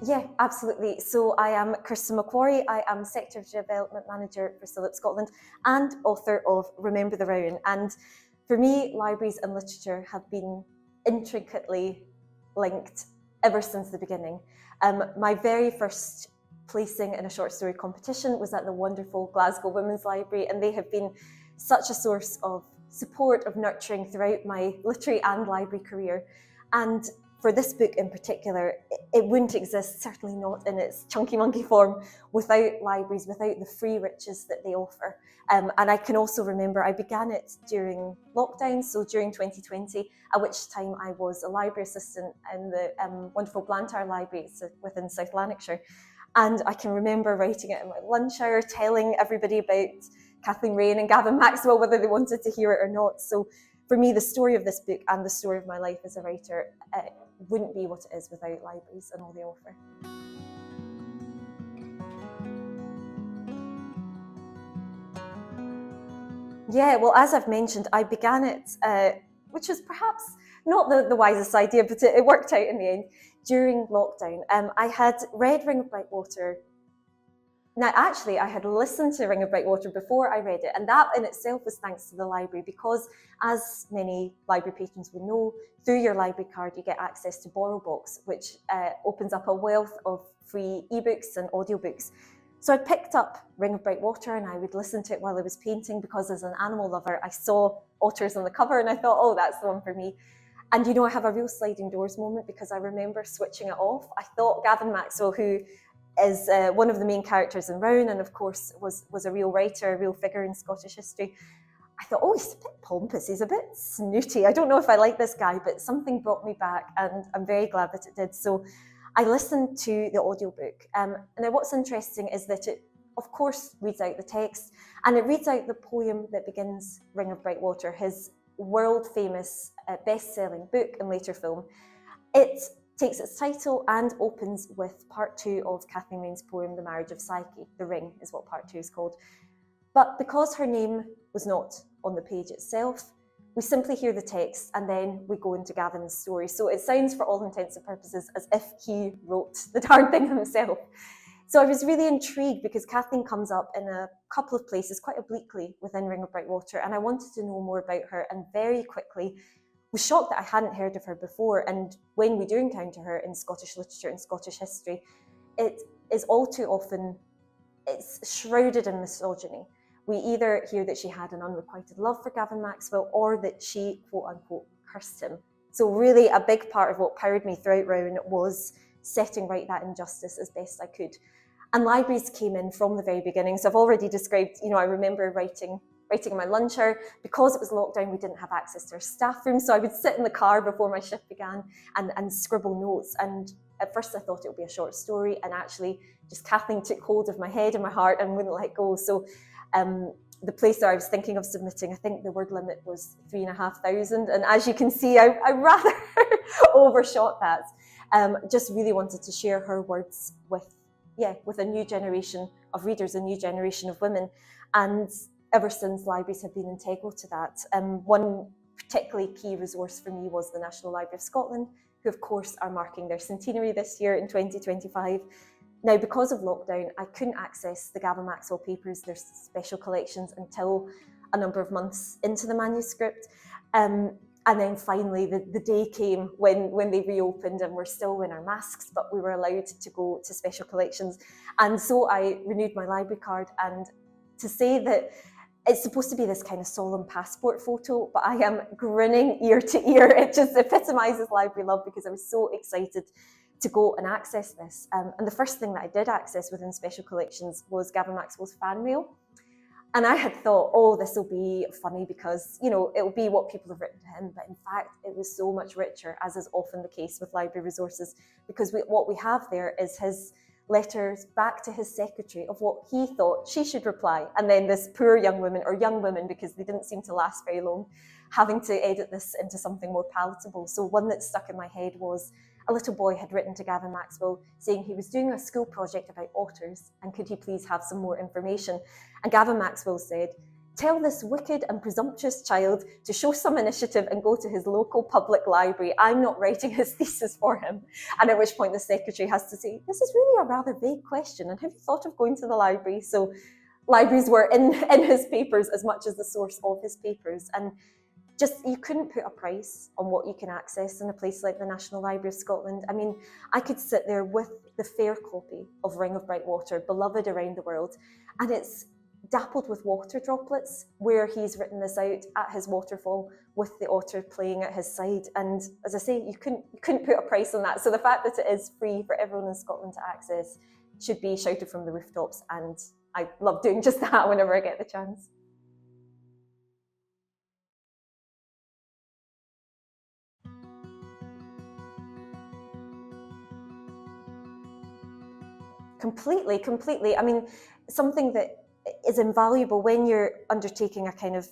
Yeah, absolutely. So I am Kirsten MacQuarrie. I am Sector Development Manager for CILIPS Scotland and author of Remember the Rowan. And for me, libraries and literature have been intricately linked ever since the beginning. My very first placing in a short story competition was at the wonderful Glasgow Women's Library, and they have been such a source of support, of nurturing throughout my literary and library career. And for this book in particular, it wouldn't exist, certainly not in its chunky monkey form, without libraries, without the free riches that they offer. And I can also remember I began it during lockdown, so during 2020, at which time I was a library assistant in the wonderful Blantyre Library within South Lanarkshire. And I can remember writing it in my lunch hour, telling everybody about Kathleen Raine and Gavin Maxwell, whether they wanted to hear it or not. So for me, the story of this book and the story of my life as a writer wouldn't be what it is without libraries and all they offer. Yeah, well, as I've mentioned, I began it, which was perhaps not the wisest idea, but it worked out in the end, during lockdown. I had read Ring of Bright Water. Now, actually, I had listened to Ring of Bright Water before I read it, and that in itself was thanks to the library, because as many library patrons will know, through your library card you get access to BorrowBox, which opens up a wealth of free ebooks and audiobooks. So I picked up Ring of Bright Water and I would listen to it while I was painting, because as an animal lover, I saw otters on the cover and I thought, oh, that's the one for me. And you know, I have a real sliding doors moment, because I remember switching it off. I thought Gavin Maxwell, who is one of the main characters in Rowan, and of course was a real writer, a real figure in Scottish history. I thought, oh, he's a bit pompous, he's a bit snooty. I don't know if I like this guy, but something brought me back, and I'm very glad that it did. So I listened to the audiobook. And now what's interesting is that it, of course, reads out the text, and it reads out the poem that begins Ring of Bright Water, his world-famous, best-selling book and later film. It takes its title and opens with part 2 of Kathleen Raine's poem, The Marriage of Psyche. The Ring is what part 2 is called. But because her name was not on the page itself, we simply hear the text and then we go into Gavin's story. So it sounds, for all intents and purposes, as if he wrote the darn thing himself. So I was really intrigued, because Kathleen comes up in a couple of places quite obliquely within Ring of Bright Water, and I wanted to know more about her, and very quickly was shocked that I hadn't heard of her before. And when we do encounter her in Scottish literature and Scottish history, it is all too often, it's shrouded in misogyny. We either hear that she had an unrequited love for Gavin Maxwell, or that she, quote unquote, cursed him. So really a big part of what powered me throughout Rowan was setting right that injustice as best I could. And libraries came in from the very beginning. So I've already described, you know, I remember writing in my lunch hour. Because it was lockdown, we didn't have access to our staff room, so I would sit in the car before my shift began and scribble notes. And at first I thought it would be a short story, and actually just Kathleen took hold of my head and my heart and wouldn't let go. So the place that I was thinking of submitting, I think the word limit was 3,500, and as you can see, I rather overshot that. Just really wanted to share her words with a new generation of readers, a new generation of women. And ever since, libraries have been integral to that. One particularly key resource for me was the National Library of Scotland, who of course are marking their centenary this year in 2025. Now, because of lockdown, I couldn't access the Gavin Maxwell papers, their special collections, until a number of months into the manuscript. And then finally, the day came when they reopened, and we're still in our masks, but we were allowed to go to special collections. And so I renewed my library card, and to say that it's supposed to be this kind of solemn passport photo, but I am grinning ear to ear. It just epitomises library love, because I was so excited to go and access this. And the first thing that I did access within special collections was Gavin Maxwell's fan mail. And I had thought, oh, this will be funny, because, you know, it'll be what people have written to him. But in fact, it was so much richer, as is often the case with library resources, because what we have there is his letters back to his secretary of what he thought she should reply. And then this poor young woman, or young women, because they didn't seem to last very long, having to edit this into something more palatable. So one that stuck in my head was, a little boy had written to Gavin Maxwell saying he was doing a school project about otters, and could he please have some more information? And Gavin Maxwell said, tell this wicked and presumptuous child to show some initiative and go to his local public library. I'm not writing his thesis for him. And at which point the secretary has to say, this is really a rather vague question, and have you thought of going to the library? So libraries were in his papers as much as the source of his papers. And just, you couldn't put a price on what you can access in a place like the National Library of Scotland. I mean, I could sit there with the fair copy of Ring of Bright Water, beloved around the world, and it's dappled with water droplets, where he's written this out at his waterfall with the otter playing at his side. And as I say, you couldn't put a price on that. So the fact that it is free for everyone in Scotland to access should be shouted from the rooftops, and I love doing just that whenever I get the chance. Completely. I mean, something that is invaluable when you're undertaking a kind of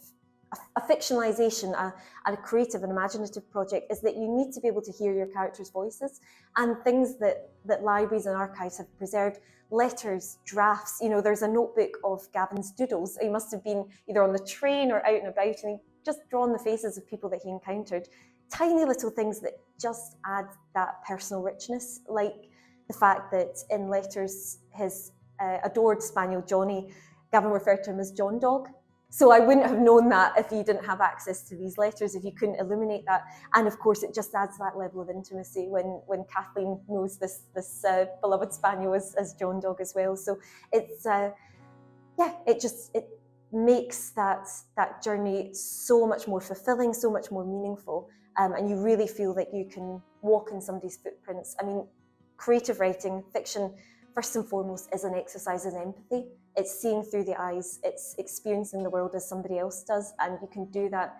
a fictionalization, a creative and imaginative project, is that you need to be able to hear your characters' voices, and things that libraries and archives have preserved, letters, drafts. You know, there's a notebook of Gavin's doodles. He must have been either on the train or out and about, and he just drawn the faces of people that he encountered. Tiny little things that just add that personal richness, like the fact that in letters, his adored spaniel Johnny, Gavin referred to him as John Dog. So I wouldn't have known that if you didn't have access to these letters, if you couldn't illuminate that. And of course, it just adds that level of intimacy when Kathleen knows this beloved spaniel as John Dog as well. So it's it makes that journey so much more fulfilling, so much more meaningful, and you really feel that you can walk in somebody's footprints. I mean, creative writing, fiction, first and foremost, is an exercise in empathy. It's seeing through the eyes, it's experiencing the world as somebody else does, and you can do that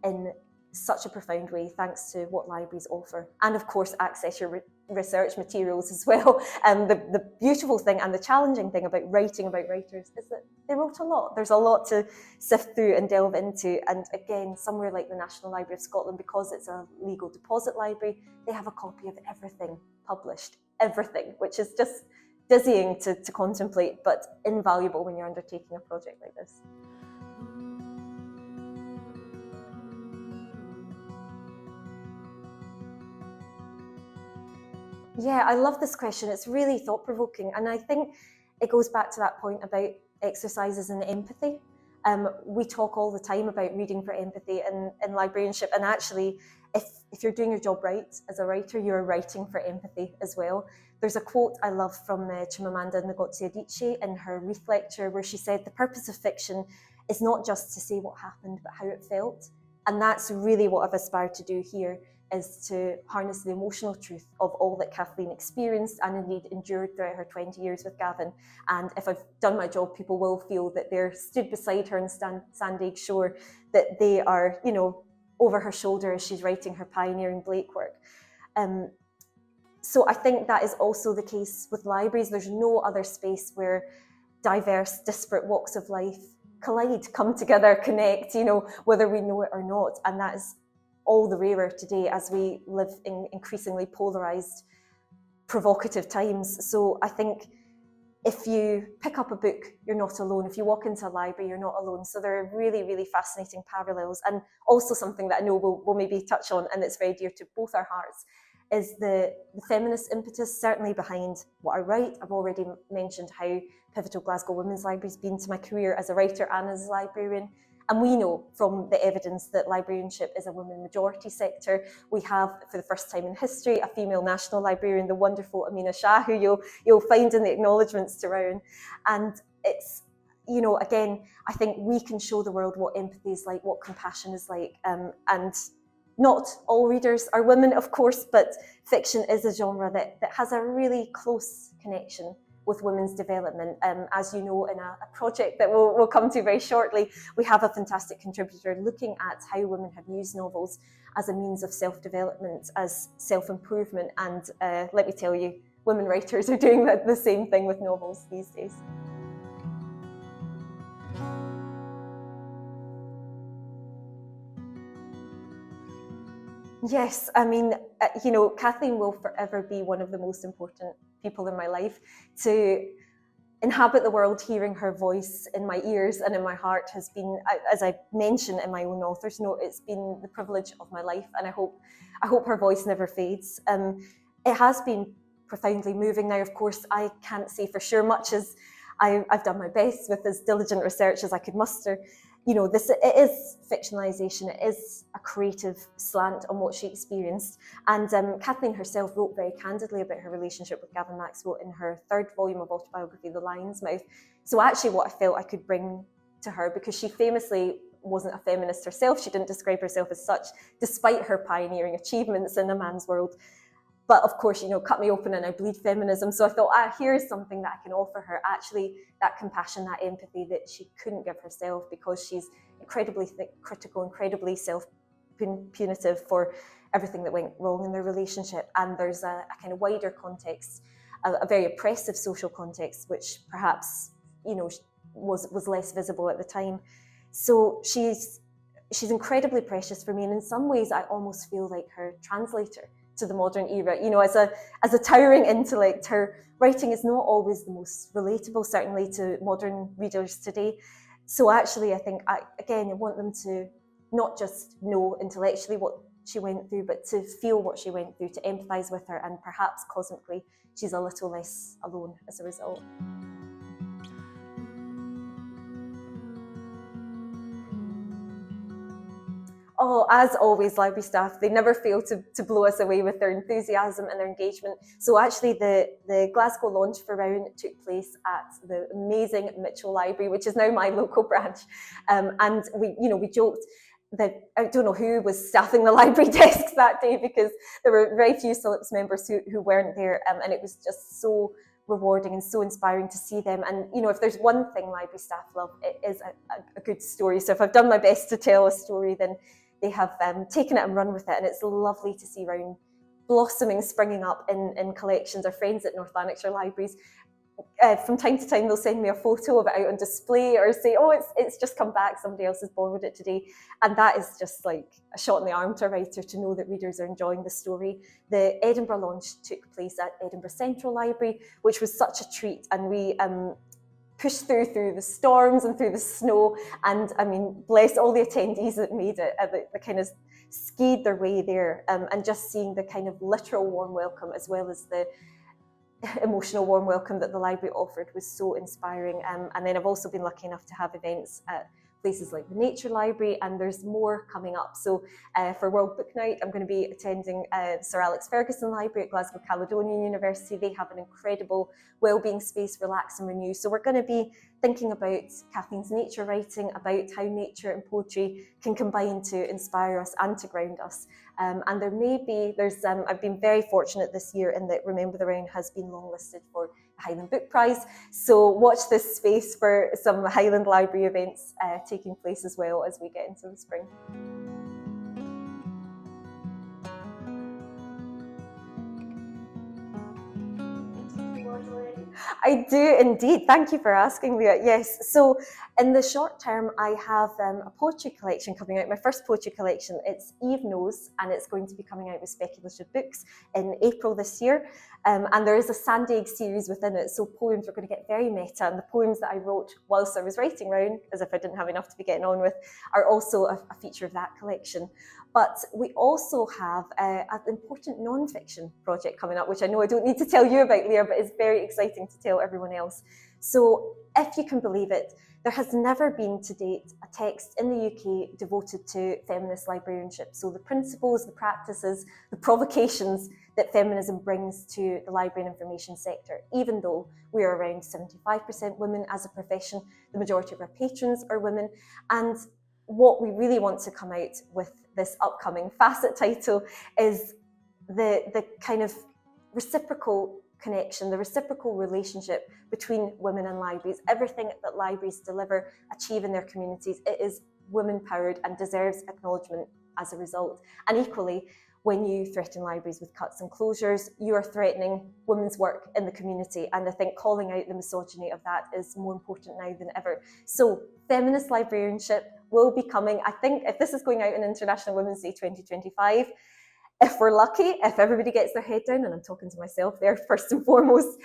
in such a profound way thanks to what libraries offer. And of course, access your research materials as well. And the beautiful thing and the challenging thing about writing about writers is that they wrote a lot. There's a lot to sift through and delve into. And again, somewhere like the National Library of Scotland, because it's a legal deposit library, they have a copy of everything published, everything, which is just dizzying to contemplate, but invaluable when you're undertaking a project like this. Yeah, I love this question. It's really thought-provoking, and I think it goes back to that point about exercises in empathy. We talk all the time about reading for empathy in librarianship, and actually, if you're doing your job right as a writer, you're writing for empathy as well. There's a quote I love from Chimamanda Ngozi Adichie in her Reith lecture, where she said, "The purpose of fiction is not just to say what happened, but how it felt." And that's really what I've aspired to do here, is to harness the emotional truth of all that Kathleen experienced and indeed endured throughout her 20 years with Gavin. And if I've done my job, people will feel that they're stood beside her in Sandeg Shore, that they are, you know, over her shoulder as she's writing her pioneering Blake work. So I think that is also the case with libraries. There's no other space where diverse, disparate walks of life collide, come together, connect, you know, whether we know it or not. And that is all the rarer today as we live in increasingly polarised, provocative times. So I think if you pick up a book, you're not alone. If you walk into a library, you're not alone. So there are really, really fascinating parallels. And also something that I know we'll maybe touch on, and it's very dear to both our hearts, is the feminist impetus certainly behind what I write. I've already mentioned how pivotal Glasgow Women's Library's been to my career as a writer and as a librarian. And we know from the evidence that librarianship is a women majority sector. We have, for the first time in history, a female national librarian, the wonderful Amina Shah, who you'll find in the acknowledgements to Rowan. And it's, you know, again, I think we can show the world what empathy is like, what compassion is like. And not all readers are women, of course, but fiction is a genre that has a really close connection with women's development. As you know, in a project that we'll come to very shortly, we have a fantastic contributor looking at how women have used novels as a means of self-development, as self-improvement. And let me tell you, women writers are doing the same thing with novels these days. Yes, I mean, you know, Kathleen will forever be one of the most important people in my life. To inhabit the world hearing her voice in my ears and in my heart has been, as I mentioned in my own author's note, it's been the privilege of my life, and I hope her voice never fades. It has been profoundly moving. Now, of course, I can't say for sure, much as I've done my best with as diligent research as I could muster. You know, it is fictionalisation, it is a creative slant on what she experienced. And Kathleen herself wrote very candidly about her relationship with Gavin Maxwell in her third volume of autobiography, The Lion's Mouth. So actually what I felt I could bring to her, because she famously wasn't a feminist herself, she didn't describe herself as such, despite her pioneering achievements in a man's world. But of course, you know, cut me open and I bleed feminism. So I thought, here's something that I can offer her. Actually, that compassion, that empathy that she couldn't give herself, because she's incredibly critical, incredibly self-punitive for everything that went wrong in their relationship. And there's a kind of wider context, a very oppressive social context, which perhaps, you know, was less visible at the time. So she's incredibly precious for me. And in some ways, I almost feel like her translator to the modern era. You know, as a towering intellect, her writing is not always the most relatable, certainly to modern readers today. So actually, I think, I want them to not just know intellectually what she went through, but to feel what she went through, to empathise with her, and perhaps cosmically, she's a little less alone as a result. Oh, as always, library staff, they never fail to blow us away with their enthusiasm and their engagement. So actually the Glasgow launch for Rowan took place at the amazing Mitchell Library, which is now my local branch. And we joked that I don't know who was staffing the library desks that day, because there were very few CILIPS members who weren't there. And it was just so rewarding and so inspiring to see them. And, you know, if there's one thing library staff love, it is a good story. So if I've done my best to tell a story, then they have taken it and run with it, and it's lovely to see Rowan blossoming, springing up in collections. Our friends at North Lanarkshire Libraries, from time to time, they'll send me a photo of it out on display, or say, oh, it's just come back, somebody else has borrowed it today. And that is just like a shot in the arm to a writer, to know that readers are enjoying the story. The Edinburgh launch took place at Edinburgh Central Library, which was such a treat, and we pushed through the storms and through the snow, and I mean, bless all the attendees that made it, that kind of skied their way there, and just seeing the kind of literal warm welcome as well as the emotional warm welcome that the library offered was so inspiring. And then I've also been lucky enough to have events at places like the Nature Library, and there's more coming up. So for World Book Night, I'm going to be attending Sir Alex Ferguson Library at Glasgow Caledonian University. They have an incredible wellbeing space, relax and renew. So we're going to be thinking about Kathleen's nature writing, about how nature and poetry can combine to inspire us and to ground us. And I've been very fortunate this year in that Remember the Round has been longlisted for the Highland Book Prize. So watch this space for some Highland Library events taking place as well as we get into the spring. I do indeed. Thank you for asking, Leah. Yes, so in the short term, I have a poetry collection coming out, my first poetry collection. It's Eve Knows, and it's going to be coming out with Speculative Books in April this year. And there is a Sandy Egg series within it, so poems are going to get very meta, and the poems that I wrote whilst I was writing Round, as if I didn't have enough to be getting on with, are also a feature of that collection. But we also have an important non-fiction project coming up, which I know I don't need to tell you about, Leah, but it's very exciting to tell everyone else. So if you can believe it, there has never been to date a text in the UK devoted to feminist librarianship. So the principles, the practices, the provocations that feminism brings to the library and information sector, even though we are around 75% women as a profession, the majority of our patrons are women. And what we really want to come out with this upcoming Facet title is the kind of reciprocal connection, the reciprocal relationship between women and libraries. Everything that libraries deliver, achieve in their communities, it is women-powered and deserves acknowledgement as a result. And equally, when you threaten libraries with cuts and closures, you are threatening women's work in the community. And I think calling out the misogyny of that is more important now than ever. So feminist librarianship will be coming. I think if this is going out on International Women's Day 2025, if we're lucky, if everybody gets their head down, and I'm talking to myself there first and foremost,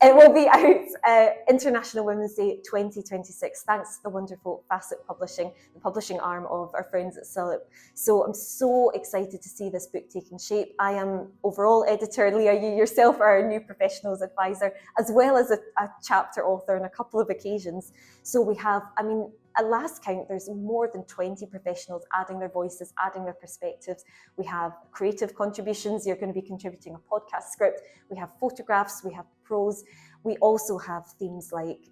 It will be out International Women's Day 2026, thanks to the wonderful Facet Publishing, the publishing arm of our friends at CILIPS. So I'm so excited to see this book taking shape. I am overall editor. Leah, you yourself are a new professionals advisor, as well as a chapter author on a couple of occasions. So we have, at last count, there's more than 20 professionals adding their voices, adding their perspectives. We have creative contributions. You're going to be contributing a podcast script. We have photographs, we have prose. We also have themes like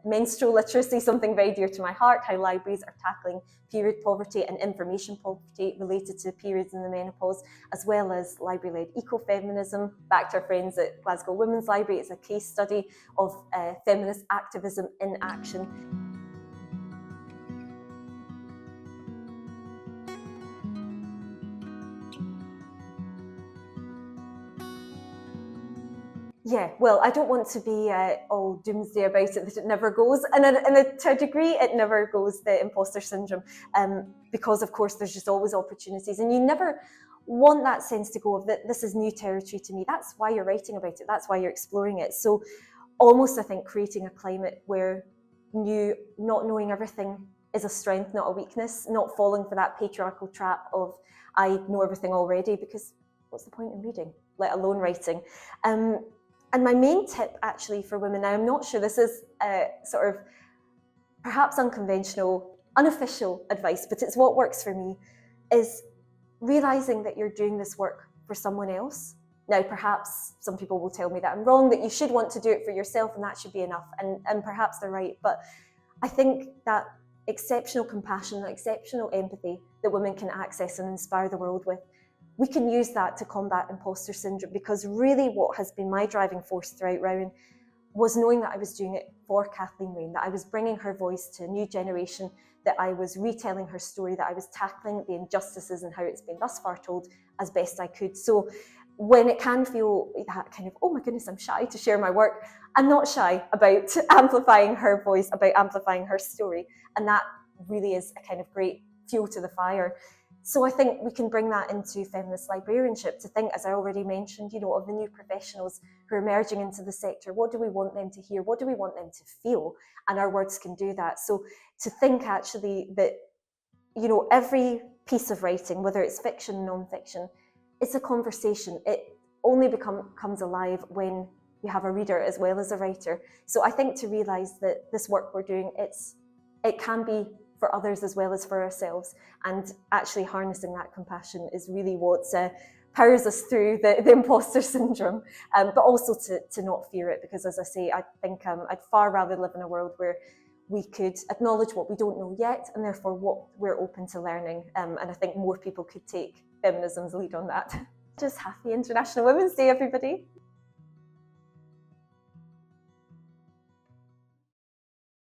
menstrual literacy, something very dear to my heart, how libraries are tackling period poverty and information poverty related to periods in the menopause, as well as library-led ecofeminism. Back to our friends at Glasgow Women's Library, it's a case study of feminist activism in action. Yeah, well, I don't want to be all doomsday about it, that it never goes. And to a degree, it never goes, the imposter syndrome, because, of course, there's just always opportunities. And you never want that sense to go of that this is new territory to me. That's why you're writing about it. That's why you're exploring it. So almost, I think, creating a climate where not knowing everything is a strength, not a weakness, not falling for that patriarchal trap of I know everything already, because what's the point in reading, let alone writing? And my main tip actually for women, now I'm not sure this is sort of perhaps unconventional, unofficial advice, but it's what works for me, is realizing that you're doing this work for someone else. Now, perhaps some people will tell me that I'm wrong, that you should want to do it for yourself and that should be enough. And perhaps they're right. But I think that exceptional compassion, that exceptional empathy that women can access and inspire the world with, we can use that to combat imposter syndrome, because really what has been my driving force throughout Rowan was knowing that I was doing it for Kathleen Wayne, that I was bringing her voice to a new generation, that I was retelling her story, that I was tackling the injustices and how it's been thus far told as best I could. So when it can feel that kind of, oh my goodness, I'm shy to share my work, I'm not shy about amplifying her voice, about amplifying her story. And that really is a kind of great fuel to the fire. So I think we can bring that into feminist librarianship, to think, as I already mentioned, of the new professionals who are emerging into the sector. What do we want them to hear? What do we want them to feel? And our words can do that. So to think actually that, every piece of writing, whether it's fiction, non-fiction, it's a conversation. It only comes alive when you have a reader as well as a writer. So I think to realise that this work we're doing, it can be for others as well as for ourselves, and actually harnessing that compassion is really what powers us through the imposter syndrome, but also to not fear it, because as I say, I think I'd far rather live in a world where we could acknowledge what we don't know yet, and therefore what we're open to learning, and I think more people could take feminism's lead on that. Just happy International Women's Day, everybody.